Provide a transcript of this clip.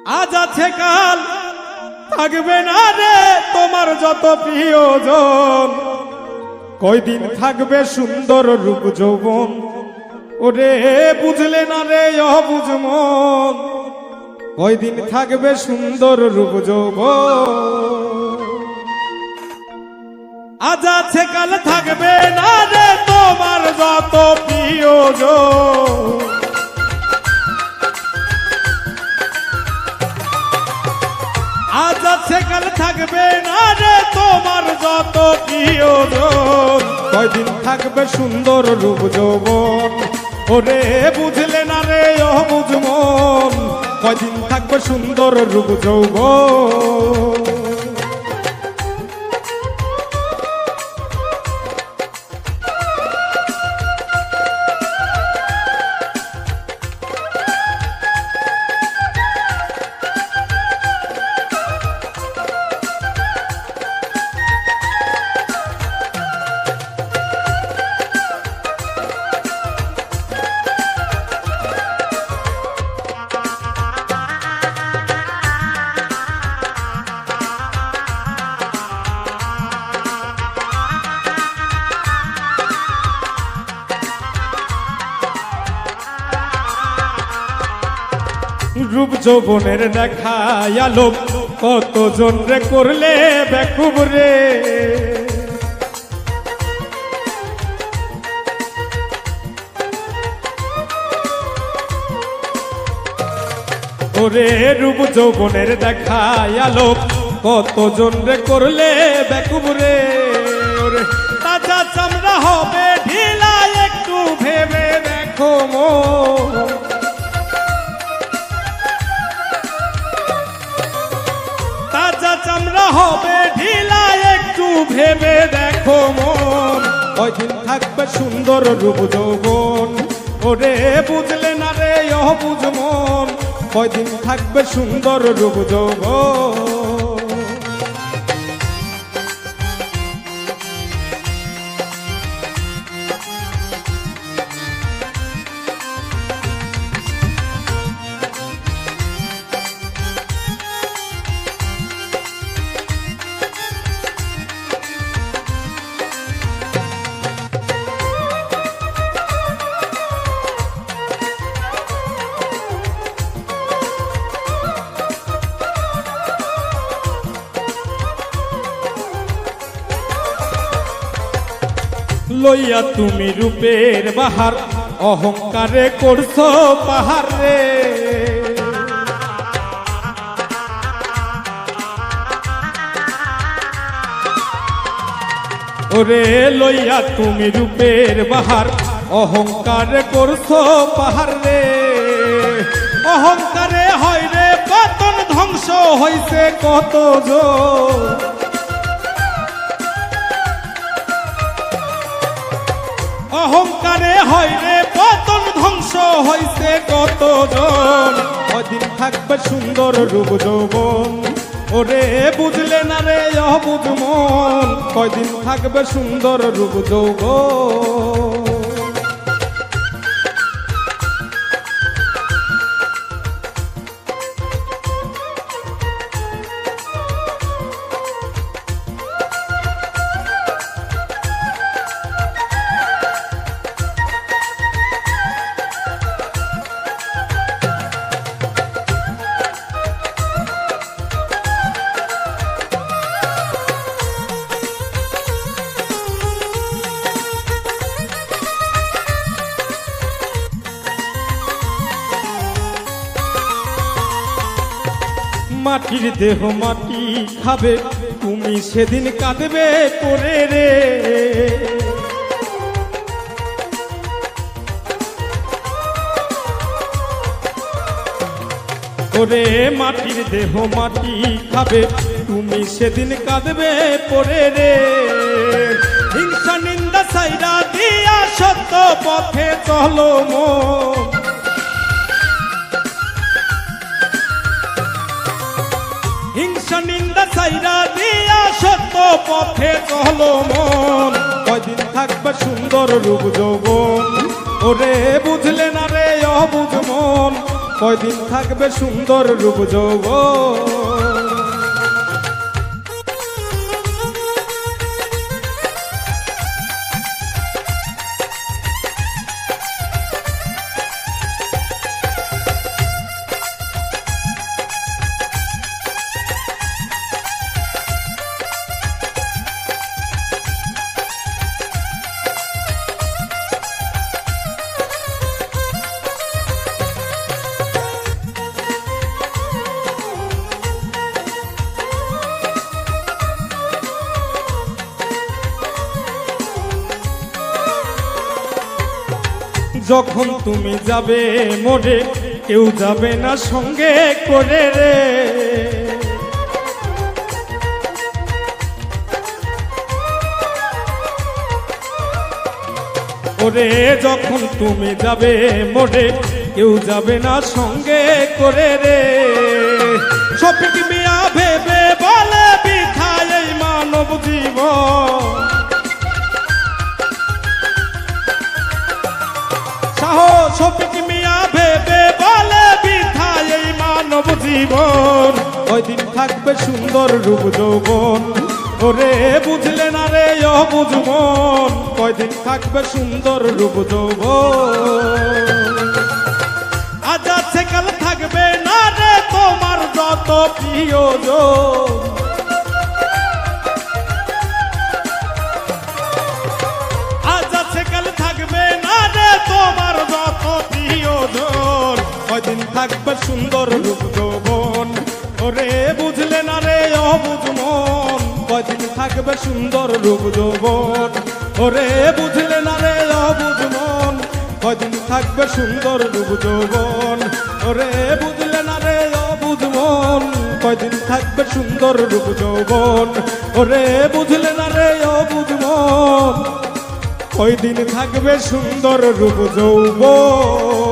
আজ আছে কাল থাকবে না রে তোমার যত প্রিয়জন, কয়দিন থাকবে সুন্দর রূপ যৌবন। ওরে বুঝলে না রে অবুঝ মন, কয়দিন থাকবে সুন্দর রূপ যৌবন। আজ আছে কাল থাকবে না রে তোমার যত প্রিয়জন, আজ আছে কাল থাকবে না রে তোমার যত প্রিয়জন, কয়দিন থাকবে সুন্দর রূপ যৌবন। ওরে বুঝলে না রে অবুঝ মন, কয়দিন থাকবে সুন্দর রূপ যৌবন। রূপ যৌবনের দেখা আলোক কতজন রে করলে বেকুব রে, ওরে রূপ যৌবনের দেখা আলোক কতজন রে করলে বেকুব রে। ওরে তাজা চামড়া হবে ঢিলা একটু ভেবে দেখো মন, তাজা চামড়া হবে ঢিলা একটু ভেবে দেখো মন, কয়দিন থাকবে সুন্দর রূপ যৌবন। ওরে বুঝলে না রে অবুঝ মন, কয়দিন থাকবে সুন্দর রূপ যৌবন। লইয়া তুমি রূপের বাহার অহংকারে করছো পাহাড় রে, ওরে লইয়া তুমি রূপের বাহার অহংকারে করছো পাহাড় রে। অহংকারে হয় রে পতন, ধ্বংস হইছে কত জন, অহংকারে হয় রে পতন, ধ্বংস হইছে কতজন, কয়দিন থাকবে সুন্দর রূপ যৌবন। ওরে বুঝলে না রে অবুঝ মন, কয়দিন থাকবে সুন্দর রূপ যৌবন। মাটির দেহ মাটি খাবে, তুমি সেদিন কাঁদবে করে রে। ওরে মাটির দেহ মাটি খাবে, তুমি সেদিন কাঁদবে পড়ে রে। হিংসা নিন্দা সাইরা দিয়া সত্য পথে চলো মন, হিংসা নিন্দা সাইরা দিয়া সত্য পথে চলো মন, কয়দিন থাকবে সুন্দর রূপ যৌবন। ওরে বুঝলে না রে অবুঝ মন, কয়দিন থাকবে সুন্দর রূপ যৌবন। যখন তুমি যাবে মোরে কেউ যাবে না সঙ্গে করে রে, ওরে যখন তুমি যাবে মোরে কেউ যাবে না সঙ্গে করে রে। শফিক মিয়া ভেবে বলে বিথায় এই মানব জীবন, শফিক মিয়া ভেবে বলে বিথায় এই মানব জীবন। কয়দিন থাকবে সুন্দর রূপ যৌবন, ওরে বুঝলে না রে অবুঝ মন, কয়দিন থাকবে সুন্দর রূপ যৌবন। আজ আছে কাল থাকবে না রে তোমার যত প্রিয়জন, আজ আছে কাল থাকবে না রে তোমার যত প্রিয়জন। কয়দিন থাকবে সুন্দর রূপ যৌবন, ওরে বুঝলে না রে অবুঝ মন, কয়দিন থাকবে সুন্দর রূপ যৌবন, ওরে বুঝলে না রে অবুঝ মন, কয়দিন থাকবে সুন্দর রূপ যৌবন, ওরে বুঝলে না রে অবুঝ মন, কয়দিন থাকবে সুন্দর রূপ যৌবন, ওরে বুঝলে না রে অবুঝ মন, কয়দিন থাকবে সুন্দর রূপ যৌবন।